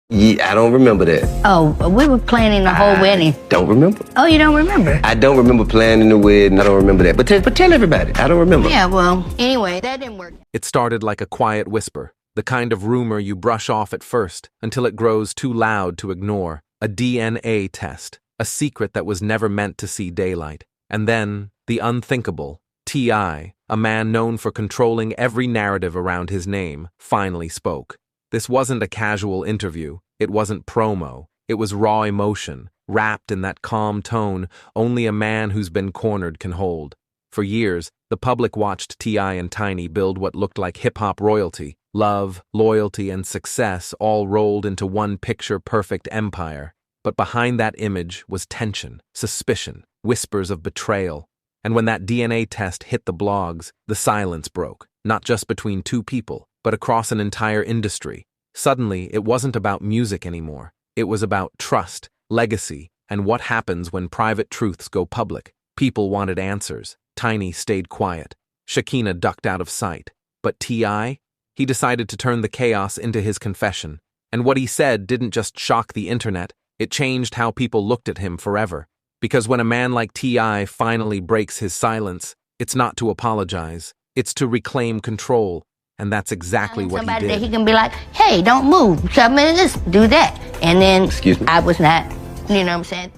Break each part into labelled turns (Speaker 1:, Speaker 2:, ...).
Speaker 1: Yeah, I don't remember that.
Speaker 2: Oh, we were planning the whole wedding.
Speaker 1: Don't remember.
Speaker 2: Oh, you don't remember?
Speaker 1: I don't remember planning the wedding. I don't remember that. But tell everybody. I don't remember.
Speaker 2: Yeah, well, anyway, that didn't work.
Speaker 3: It started like a quiet whisper, the kind of rumor you brush off at first until it grows too loud to ignore. A DNA test, a secret that was never meant to see daylight. And then, the unthinkable, T.I, a man known for controlling every narrative around his name, finally spoke. This wasn't a casual interview, it wasn't promo, it was raw emotion, wrapped in that calm tone only a man who's been cornered can hold. For years, the public watched T.I and Tiny build what looked like hip-hop royalty, love, loyalty, and success all rolled into one picture-perfect empire. But behind that image was tension, suspicion, whispers of betrayal. And when that DNA test hit the blogs, the silence broke, not just between two people, but across an entire industry. Suddenly, it wasn't about music anymore. It was about trust, legacy, and what happens when private truths go public. People wanted answers. Tiny stayed quiet. Shakina ducked out of sight. But T.I? He decided to turn the chaos into his confession. And what he said didn't just shock the internet, it changed how people looked at him forever. Because when a man like T.I finally breaks his silence, it's not to apologize, it's to reclaim control. And that's exactly what he did.
Speaker 2: Somebody that he can be like, hey, don't move, submit this, do that. And then
Speaker 1: Excuse me?
Speaker 2: I was not, you know what I'm saying?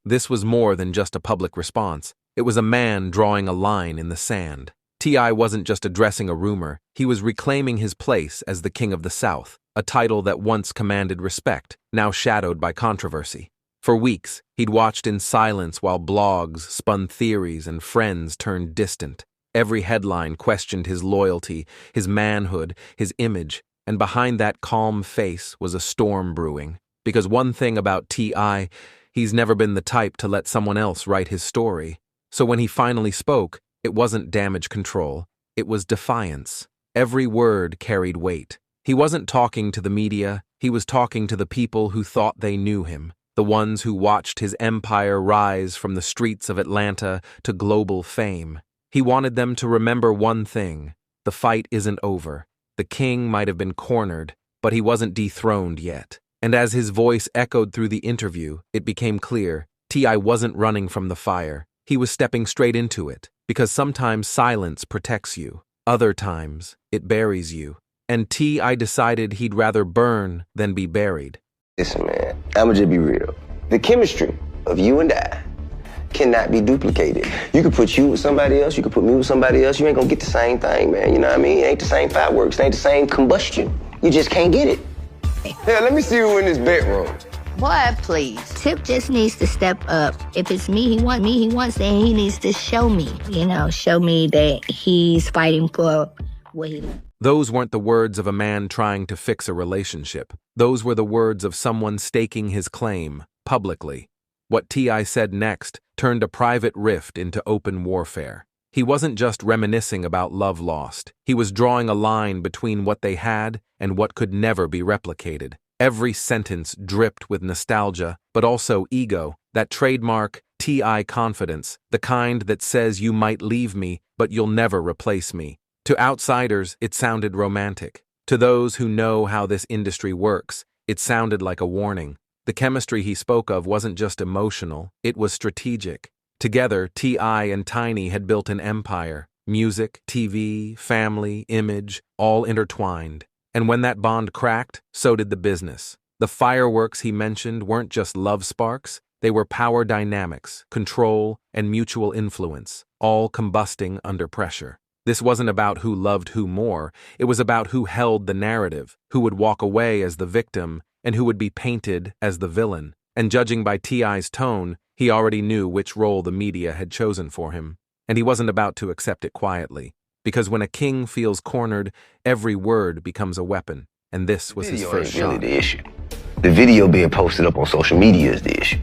Speaker 3: This was more than just a public response. It was a man drawing a line in the sand. T.I wasn't just addressing a rumor, he was reclaiming his place as the King of the South, a title that once commanded respect, now shadowed by controversy. For weeks, he'd watched in silence while blogs spun theories and friends turned distant. Every headline questioned his loyalty, his manhood, his image, and behind that calm face was a storm brewing. Because one thing about T.I, he's never been the type to let someone else write his story. So when he finally spoke, it wasn't damage control, it was defiance. Every word carried weight. He wasn't talking to the media, he was talking to the people who thought they knew him, the ones who watched his empire rise from the streets of Atlanta to global fame. He wanted them to remember one thing: the fight isn't over. The king might have been cornered, but he wasn't dethroned yet. And as his voice echoed through the interview, it became clear, T.I wasn't running from the fire. He was stepping straight into it, because sometimes silence protects you. Other times, it buries you. And T.I decided he'd rather burn than be buried.
Speaker 1: Listen, man, I'ma just be real. The chemistry of you and I cannot be duplicated. You could put you with somebody else, you could put me with somebody else, you ain't gonna get the same thing, man, you know what I mean? It ain't the same fireworks, it ain't the same combustion. You just can't get it. Yeah, let me see you in this bedroom.
Speaker 2: Boy, please. Tip just needs to step up. If it's me, he wants, then he needs to show me, show me that he's fighting for what he...
Speaker 3: Those weren't the words of a man trying to fix a relationship. Those were the words of someone staking his claim, publicly. What T.I said next turned a private rift into open warfare. He wasn't just reminiscing about love lost. He was drawing a line between what they had and what could never be replicated. Every sentence dripped with nostalgia, but also ego, that trademark T.I confidence, the kind that says you might leave me, but you'll never replace me. To outsiders, it sounded romantic. To those who know how this industry works, it sounded like a warning. The chemistry he spoke of wasn't just emotional, it was strategic. Together, T.I and Tiny had built an empire. Music, TV, family, image, all intertwined. And when that bond cracked, so did the business. The fireworks he mentioned weren't just love sparks, they were power dynamics, control, and mutual influence, all combusting under pressure. This wasn't about who loved who more, it was about who held the narrative, who would walk away as the victim, and who would be painted as the villain. And judging by T.I.'s tone, he already knew which role the media had chosen for him. And he wasn't about to accept it quietly. Because when a king feels cornered, every word becomes a weapon. And this was his first shot.
Speaker 1: Really the issue. The video being posted up on social media is the issue.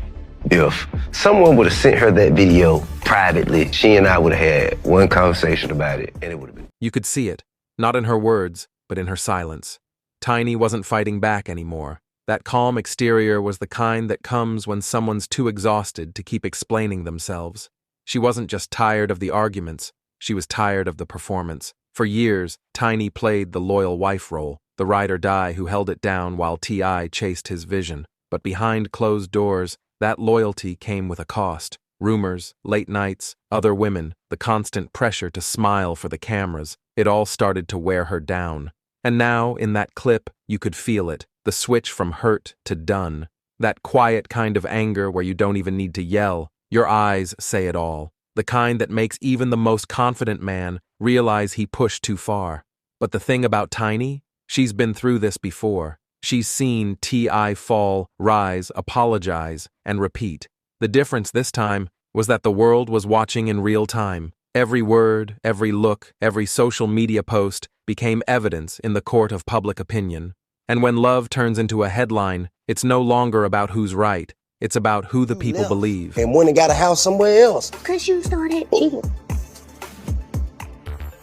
Speaker 1: If someone would have sent her that video privately, she and I would have had one conversation about it, and it would have been...
Speaker 3: You could see it, not in her words, but in her silence. Tiny wasn't fighting back anymore. That calm exterior was the kind that comes when someone's too exhausted to keep explaining themselves. She wasn't just tired of the arguments, she was tired of the performance. For years, Tiny played the loyal wife role, the ride or die who held it down while T.I chased his vision. But behind closed doors, that loyalty came with a cost. Rumors, late nights, other women, the constant pressure to smile for the cameras, it all started to wear her down. And now, in that clip, you could feel it, the switch from hurt to done. That quiet kind of anger where you don't even need to yell. Your eyes say it all. The kind that makes even the most confident man realize he pushed too far. But the thing about Tiny, she's been through this before. She's seen T.I fall, rise, apologize, and repeat. The difference this time was that the world was watching in real time. Every word, every look, every social media post became evidence in the court of public opinion. And when love turns into a headline, it's no longer about who's right. It's about who the people believe.
Speaker 1: And went and got a house somewhere else.
Speaker 2: Because you started cheating.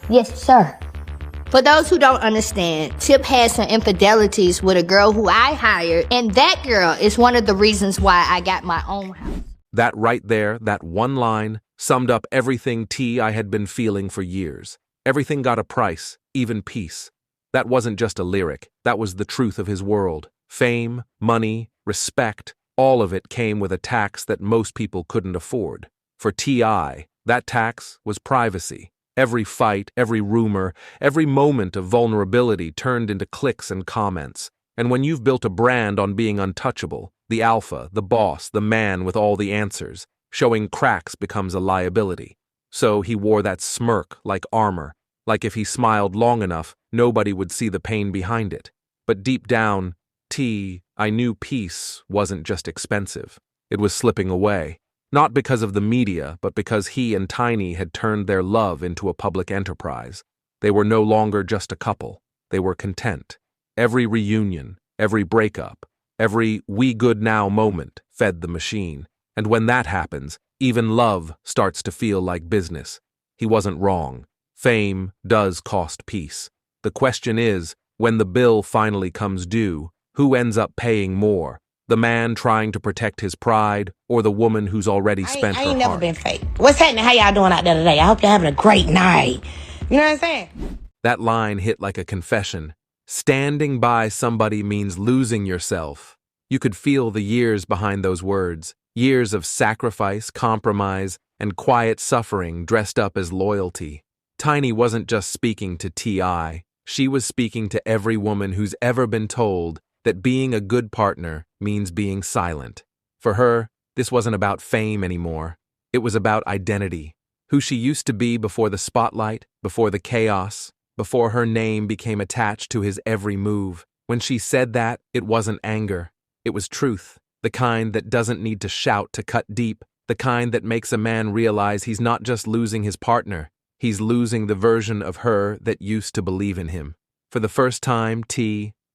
Speaker 2: Yes, sir. For those who don't understand, Tip had some infidelities with a girl who I hired, and that girl is one of the reasons why I got my own house.
Speaker 3: That right there, that one line, summed up everything T.I had been feeling for years. Everything got a price, even peace. That wasn't just a lyric, that was the truth of his world. Fame, money, respect, all of it came with a tax that most people couldn't afford. For T.I, that tax was privacy. Every fight, every rumor, every moment of vulnerability turned into clicks and comments. And when you've built a brand on being untouchable, the alpha, the boss, the man with all the answers, showing cracks becomes a liability. So he wore that smirk like armor, like if he smiled long enough, nobody would see the pain behind it. But deep down, I knew peace wasn't just expensive. It was slipping away. Not because of the media, but because he and Tiny had turned their love into a public enterprise. They were no longer just a couple. They were content. Every reunion, every breakup, every we good now moment fed the machine. And when that happens, even love starts to feel like business. He wasn't wrong. Fame does cost peace. The question is, when the bill finally comes due, who ends up paying more? The man trying to protect his pride, or the woman who's already spent her heart?
Speaker 4: I ain't never been fake. What's happening? How y'all doing out there today? I hope you're having a great night. You know what I'm saying?
Speaker 3: That line hit like a confession. Standing by somebody means losing yourself. You could feel the years behind those words. Years of sacrifice, compromise, and quiet suffering dressed up as loyalty. Tiny wasn't just speaking to T.I. She was speaking to every woman who's ever been told that being a good partner means being silent. For her, this wasn't about fame anymore. It was about identity. Who she used to be before the spotlight, before the chaos, before her name became attached to his every move. When she said that, it wasn't anger. It was truth. The kind that doesn't need to shout to cut deep. The kind that makes a man realize he's not just losing his partner. He's losing the version of her that used to believe in him. For the first time,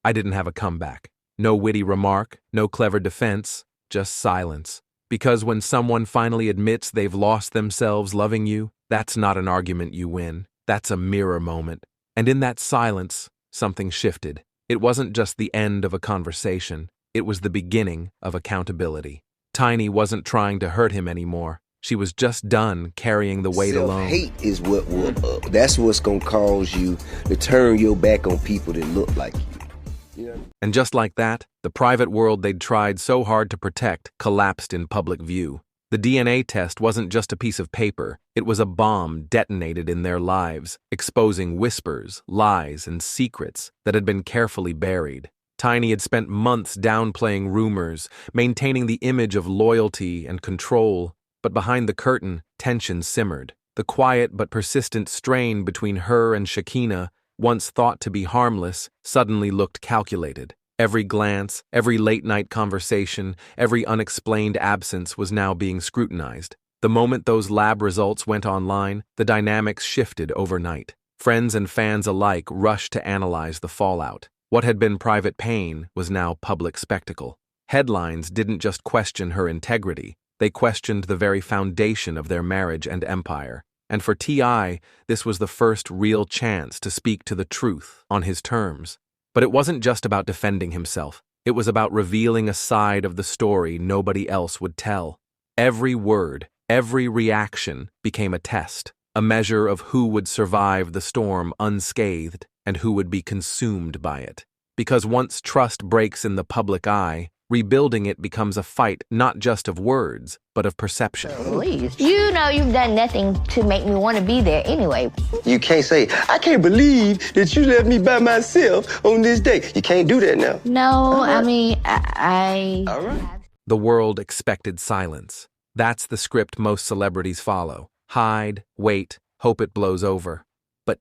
Speaker 3: I didn't have a comeback. No witty remark, no clever defense, just silence. Because when someone finally admits they've lost themselves loving you, that's not an argument you win. That's a mirror moment. And in that silence, something shifted. It wasn't just the end of a conversation. It was the beginning of accountability. Tiny wasn't trying to hurt him anymore. She was just done carrying the weight alone.
Speaker 1: Self-hate is what will, that's what's gonna cause you to turn your back on people that look like you. Yeah.
Speaker 3: And just like that, the private world they'd tried so hard to protect collapsed in public view. The DNA test wasn't just a piece of paper. It was a bomb detonated in their lives, exposing whispers, lies, and secrets that had been carefully buried. Tiny had spent months downplaying rumors, maintaining the image of loyalty and control. But behind the curtain, tension simmered. The quiet but persistent strain between her and Shakina, once thought to be harmless, suddenly looked calculated. Every glance, every late-night conversation, every unexplained absence was now being scrutinized. The moment those lab results went online, the dynamics shifted overnight. Friends and fans alike rushed to analyze the fallout. What had been private pain was now public spectacle. Headlines didn't just question her integrity. They questioned the very foundation of their marriage and empire. And for T.I, this was the first real chance to speak to the truth on his terms. But it wasn't just about defending himself. It was about revealing a side of the story nobody else would tell. Every word, every reaction became a test, a measure of who would survive the storm unscathed and who would be consumed by it. Because once trust breaks in the public eye, rebuilding it becomes a fight not just of words, but of perception.
Speaker 2: Please. You know you've done nothing to make me want to be there anyway.
Speaker 1: You can't say, I can't believe that you left me by myself on this day. You can't do that now.
Speaker 2: No, I mean, I...
Speaker 1: All right.
Speaker 3: The world expected silence. That's the script most celebrities follow. Hide, wait, hope it blows over. But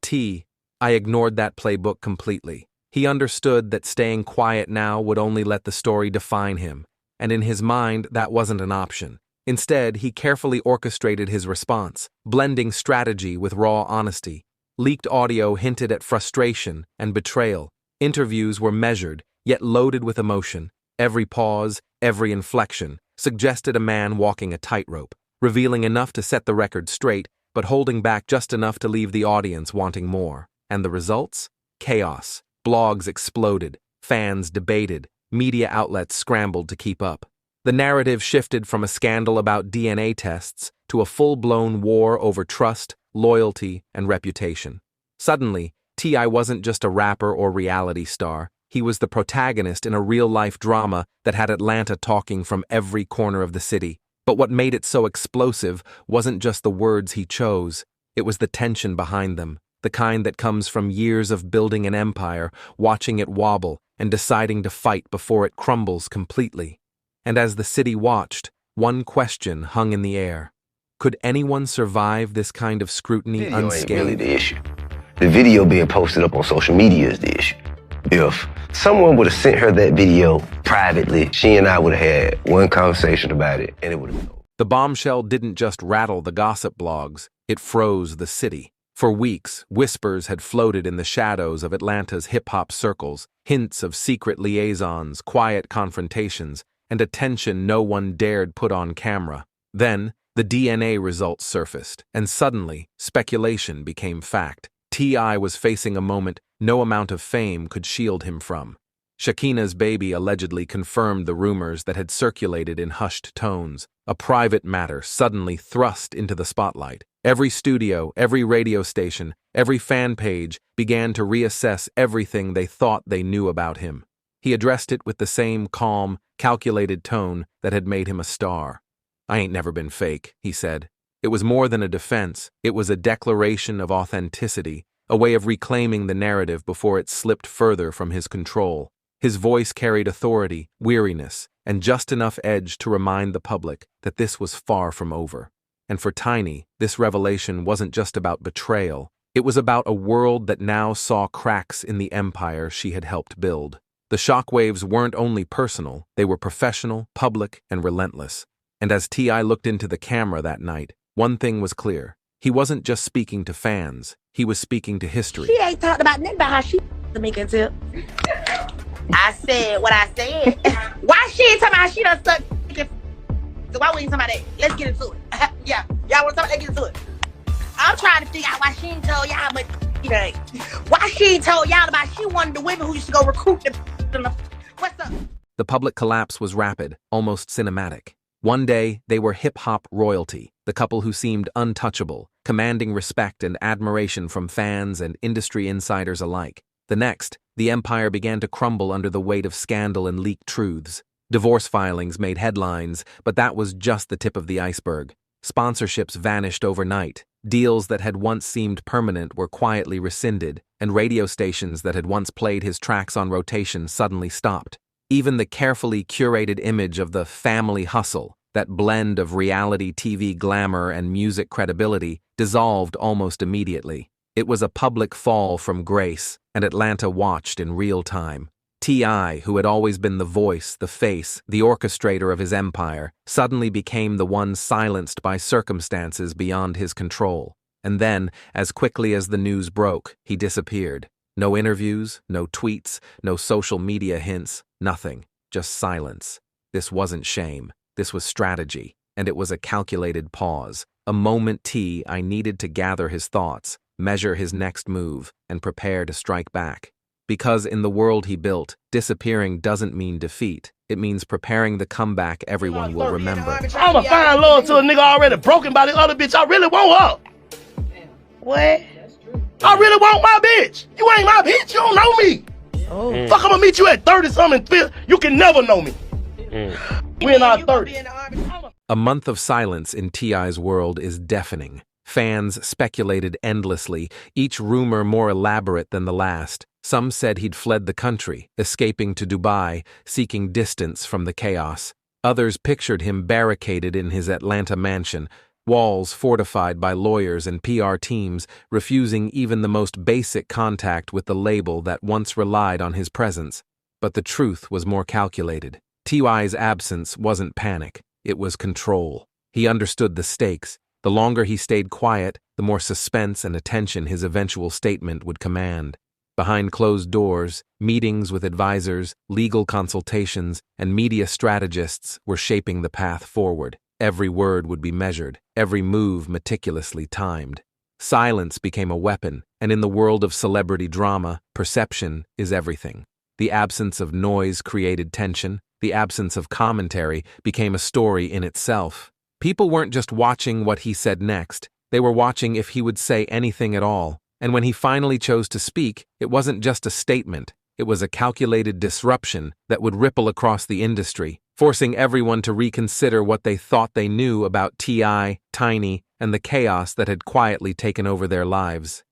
Speaker 3: I ignored that playbook completely. He understood that staying quiet now would only let the story define him, and in his mind, that wasn't an option. Instead, he carefully orchestrated his response, blending strategy with raw honesty. Leaked audio hinted at frustration and betrayal. Interviews were measured, yet loaded with emotion. Every pause, every inflection, suggested a man walking a tightrope, revealing enough to set the record straight, but holding back just enough to leave the audience wanting more. And the results? Chaos. Blogs exploded, fans debated, media outlets scrambled to keep up. The narrative shifted from a scandal about DNA tests to a full-blown war over trust, loyalty, and reputation. Suddenly, T.I wasn't just a rapper or reality star. He was the protagonist in a real-life drama that had Atlanta talking from every corner of the city. But what made it so explosive wasn't just the words he chose, it was the tension behind them. The kind that comes from years of building an empire, watching it wobble, and deciding to fight before it crumbles completely. And as the city watched, one question hung in the air. Could anyone survive this kind of scrutiny unscathed?
Speaker 1: Ain't really the issue. The video being posted up on social media is the issue. If someone would have sent her that video privately, she and I would have had one conversation about it, and it would have...
Speaker 3: The bombshell didn't just rattle the gossip blogs, it froze the city. For weeks, whispers had floated in the shadows of Atlanta's hip-hop circles, hints of secret liaisons, quiet confrontations, and a tension no one dared put on camera. Then, the DNA results surfaced, and suddenly, speculation became fact. T.I was facing a moment no amount of fame could shield him from. Shakina's baby allegedly confirmed the rumors that had circulated in hushed tones, a private matter suddenly thrust into the spotlight. Every studio, every radio station, every fan page began to reassess everything they thought they knew about him. He addressed it with the same calm, calculated tone that had made him a star. "I ain't never been fake," he said. It was more than a defense, it was a declaration of authenticity, a way of reclaiming the narrative before it slipped further from his control. His voice carried authority, weariness, and just enough edge to remind the public that this was far from over. And for Tiny, this revelation wasn't just about betrayal, it was about a world that now saw cracks in the empire she had helped build. The shockwaves weren't only personal, they were professional, public, and relentless. And as T.I looked into the camera that night, one thing was clear. He wasn't just speaking to fans, he was speaking to history.
Speaker 4: She ain't talked about nothing about how she to make it tip. I said what I said. Why she ain't talking about how she done suck? So why we ain't talking about that? Let's get into it. Yeah, y'all want to talk about that? Get into it. I'm trying to figure out why she ain't told y'all, but you know, why she ain't told y'all about she wanted the women who used to go recruit the what's up?
Speaker 3: The public collapse was rapid, almost cinematic. One day, they were hip-hop royalty, the couple who seemed untouchable, commanding respect and admiration from fans and industry insiders alike. The next, the empire began to crumble under the weight of scandal and leaked truths. Divorce filings made headlines, but that was just the tip of the iceberg. Sponsorships vanished overnight. Deals that had once seemed permanent were quietly rescinded, and radio stations that had once played his tracks on rotation suddenly stopped. Even the carefully curated image of the family hustle, that blend of reality TV glamour and music credibility, dissolved almost immediately. It was a public fall from grace, and Atlanta watched in real time. T.I, who had always been the voice, the face, the orchestrator of his empire, suddenly became the one silenced by circumstances beyond his control. And then, as quickly as the news broke, he disappeared. No interviews, no tweets, no social media hints, nothing, just silence. This wasn't shame, this was strategy, and it was a calculated pause, a moment T.I needed to gather his thoughts, measure his next move, and prepare to strike back. Because in the world he built, disappearing doesn't mean defeat. It means preparing the comeback everyone will remember.
Speaker 5: I'm a fine lord to a nigga already broken by the other bitch. I really want her.
Speaker 4: What?
Speaker 5: I really want my bitch. You ain't my bitch. You don't know me.
Speaker 4: Oh.
Speaker 5: Fuck, I'm gonna meet you at 30-something. You can never know me. We in our 30s.
Speaker 3: A month of silence in T.I.'s world is deafening. Fans speculated endlessly, each rumor more elaborate than the last. Some said he'd fled the country, escaping to Dubai, seeking distance from the chaos. Others pictured him barricaded in his Atlanta mansion, walls fortified by lawyers and PR teams, refusing even the most basic contact with the label that once relied on his presence. But the truth was more calculated. T.I.'s absence wasn't panic, it was control. He understood the stakes. The longer he stayed quiet, the more suspense and attention his eventual statement would command. Behind closed doors, meetings with advisors, legal consultations, and media strategists were shaping the path forward. Every word would be measured, every move meticulously timed. Silence became a weapon, and in the world of celebrity drama, perception is everything. The absence of noise created tension. The absence of commentary became a story in itself. People weren't just watching what he said next, they were watching if he would say anything at all. And when he finally chose to speak, it wasn't just a statement, it was a calculated disruption that would ripple across the industry, forcing everyone to reconsider what they thought they knew about T.I, Tiny, and the chaos that had quietly taken over their lives.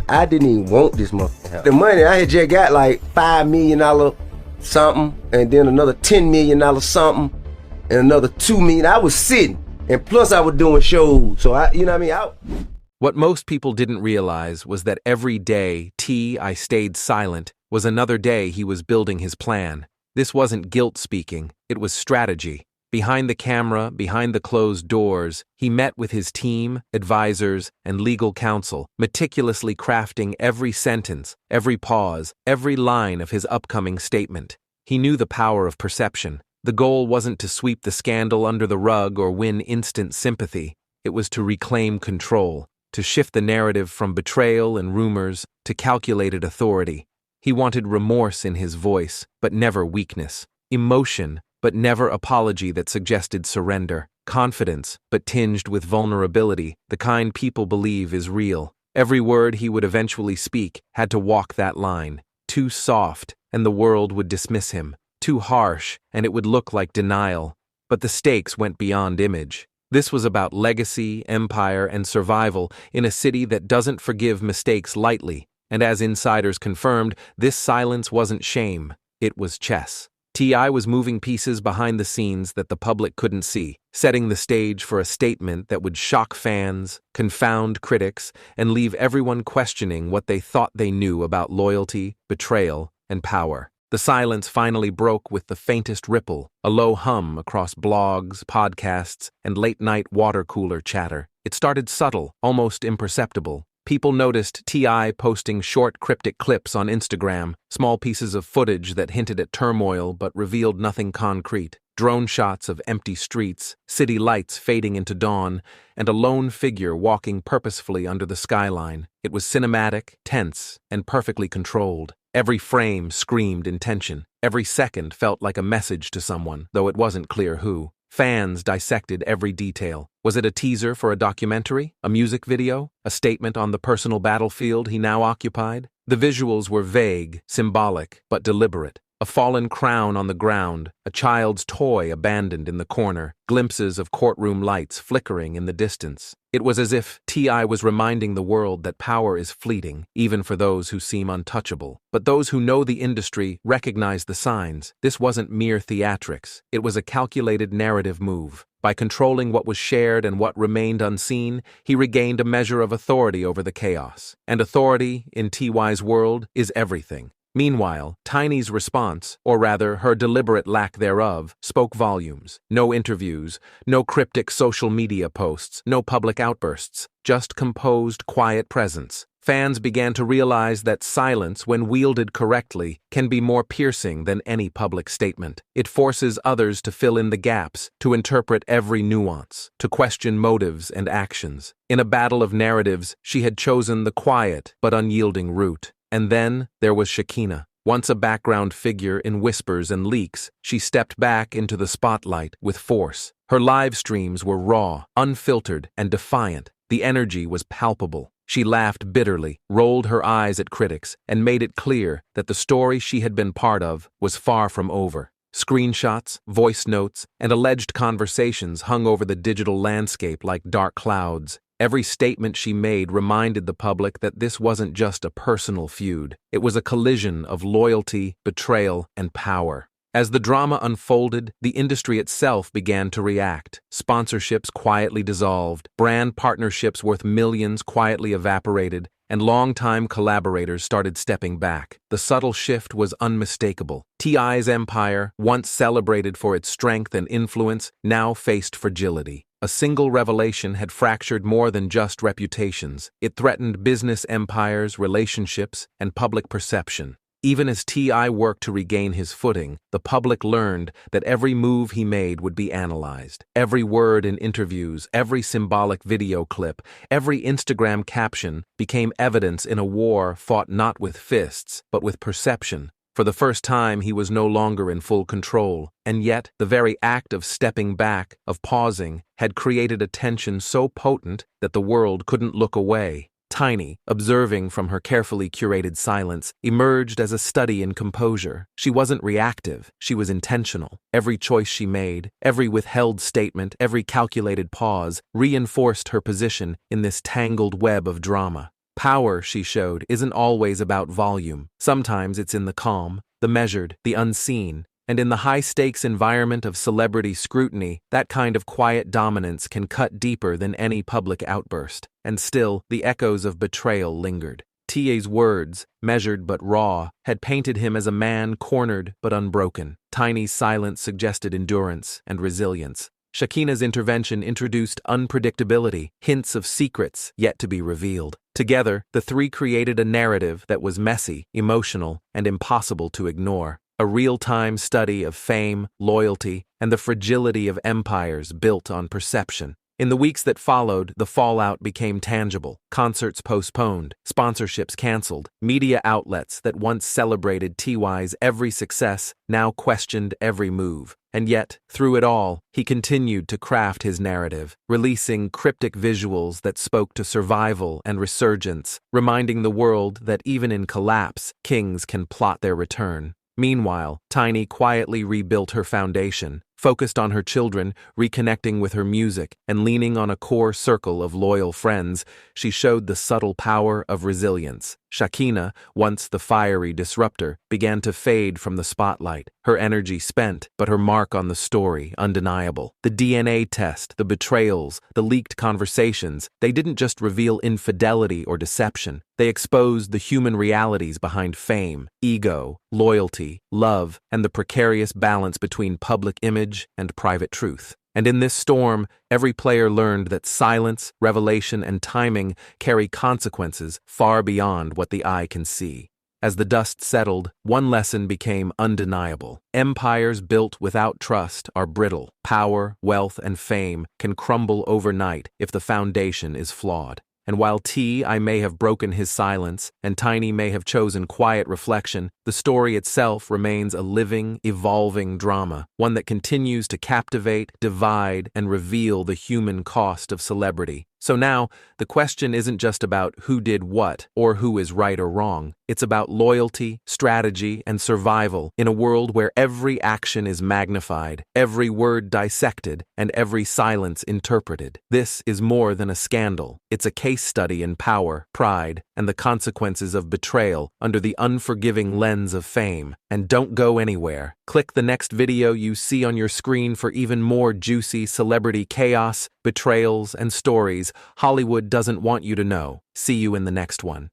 Speaker 1: I didn't even want this motherfucker. The money, I had just got like $5 million something, and then another $10 million something, and another $2 million. I was sitting, and plus I was doing shows, so you know what I mean?
Speaker 3: What most people didn't realize was that every day T.I stayed silent was another day he was building his plan. This wasn't guilt speaking, it was strategy. Behind the camera, behind the closed doors, he met with his team, advisors, and legal counsel, meticulously crafting every sentence, every pause, every line of his upcoming statement. He knew the power of perception. The goal wasn't to sweep the scandal under the rug or win instant sympathy. It was to reclaim control, to shift the narrative from betrayal and rumors to calculated authority. He wanted remorse in his voice, but never weakness. Emotion, but never apology that suggested surrender. Confidence, but tinged with vulnerability, the kind people believe is real. Every word he would eventually speak had to walk that line. Too soft, and the world would dismiss him. Too harsh, and it would look like denial. But the stakes went beyond image. This was about legacy, empire, and survival in a city that doesn't forgive mistakes lightly. And as insiders confirmed, this silence wasn't shame, it was chess. T.I was moving pieces behind the scenes that the public couldn't see, setting the stage for a statement that would shock fans, confound critics, and leave everyone questioning what they thought they knew about loyalty, betrayal, and power. The silence finally broke with the faintest ripple, a low hum across blogs, podcasts, and late-night water cooler chatter. It started subtle, almost imperceptible. People noticed T.I posting short cryptic clips on Instagram, small pieces of footage that hinted at turmoil but revealed nothing concrete. Drone shots of empty streets, city lights fading into dawn, and a lone figure walking purposefully under the skyline. It was cinematic, tense, and perfectly controlled. Every frame screamed intention. Every second felt like a message to someone, though it wasn't clear who. Fans dissected every detail. Was it a teaser for a documentary? A music video? A statement on the personal battlefield he now occupied? The visuals were vague, symbolic, but deliberate. A fallen crown on the ground, a child's toy abandoned in the corner, glimpses of courtroom lights flickering in the distance. It was as if T.I was reminding the world that power is fleeting, even for those who seem untouchable. But those who know the industry recognize the signs. This wasn't mere theatrics. It was a calculated narrative move. By controlling what was shared and what remained unseen, he regained a measure of authority over the chaos. And authority, in T.Y.'s world, is everything. Meanwhile, Tiny's response, or rather her deliberate lack thereof, spoke volumes. No interviews, no cryptic social media posts, no public outbursts, just composed, quiet presence. Fans began to realize that silence, when wielded correctly, can be more piercing than any public statement. It forces others to fill in the gaps, to interpret every nuance, to question motives and actions. In a battle of narratives, she had chosen the quiet but unyielding route. And then there was Shakina. Once a background figure in whispers and leaks, she stepped back into the spotlight with force. Her live streams were raw, unfiltered, and defiant. The energy was palpable. She laughed bitterly, rolled her eyes at critics, and made it clear that the story she had been part of was far from over. Screenshots, voice notes, and alleged conversations hung over the digital landscape like dark clouds. Every statement she made reminded the public that this wasn't just a personal feud. It was a collision of loyalty, betrayal, and power. As the drama unfolded, the industry itself began to react. Sponsorships quietly dissolved, brand partnerships worth millions quietly evaporated, and longtime collaborators started stepping back. The subtle shift was unmistakable. T.I.'s empire, once celebrated for its strength and influence, now faced fragility. A single revelation had fractured more than just reputations. It threatened business empires, relationships, and public perception. Even as T.I. worked to regain his footing, the public learned that every move he made would be analyzed. Every word in interviews, every symbolic video clip, every Instagram caption became evidence in a war fought not with fists, but with perception. For the first time, he was no longer in full control, and yet the very act of stepping back, of pausing, had created a tension so potent that the world couldn't look away. Tiny, observing from her carefully curated silence, emerged as a study in composure. She wasn't reactive, she was intentional. Every choice she made, every withheld statement, every calculated pause, reinforced her position in this tangled web of drama. Power, she showed, isn't always about volume. Sometimes it's in the calm, the measured, the unseen. And in the high-stakes environment of celebrity scrutiny, that kind of quiet dominance can cut deeper than any public outburst. And still, the echoes of betrayal lingered. T.I.'s words, measured but raw, had painted him as a man cornered but unbroken. Tiny's silence suggested endurance and resilience. Shakina's intervention introduced unpredictability, hints of secrets yet to be revealed. Together, the three created a narrative that was messy, emotional, and impossible to ignore. A real-time study of fame, loyalty, and the fragility of empires built on perception. In the weeks that followed, the fallout became tangible. Concerts postponed, sponsorships canceled, media outlets that once celebrated T.I.'s every success now questioned every move. And yet, through it all, he continued to craft his narrative, releasing cryptic visuals that spoke to survival and resurgence, reminding the world that even in collapse, kings can plot their return. Meanwhile, Tiny quietly rebuilt her foundation, focused on her children, reconnecting with her music, and leaning on a core circle of loyal friends. She showed the subtle power of resilience. Shakina, once the fiery disruptor, began to fade from the spotlight, her energy spent, but her mark on the story undeniable. The DNA test, the betrayals, the leaked conversations, they didn't just reveal infidelity or deception. They exposed the human realities behind fame, ego, loyalty, love, and the precarious balance between public image and private truth. And in this storm, every player learned that silence, revelation, and timing carry consequences far beyond what the eye can see. As the dust settled, one lesson became undeniable. Empires built without trust are brittle. Power, wealth, and fame can crumble overnight if the foundation is flawed. And while T.I. may have broken his silence, and Tiny may have chosen quiet reflection, the story itself remains a living, evolving drama, one that continues to captivate, divide, and reveal the human cost of celebrity. So now, the question isn't just about who did what, or who is right or wrong. It's about loyalty, strategy, and survival in a world where every action is magnified, every word dissected, and every silence interpreted. This is more than a scandal. It's a case study in power, pride, and the consequences of betrayal under the unforgiving lens of fame. And don't go anywhere. Click the next video you see on your screen for even more juicy celebrity chaos, betrayals, and stories Hollywood doesn't want you to know. See you in the next one.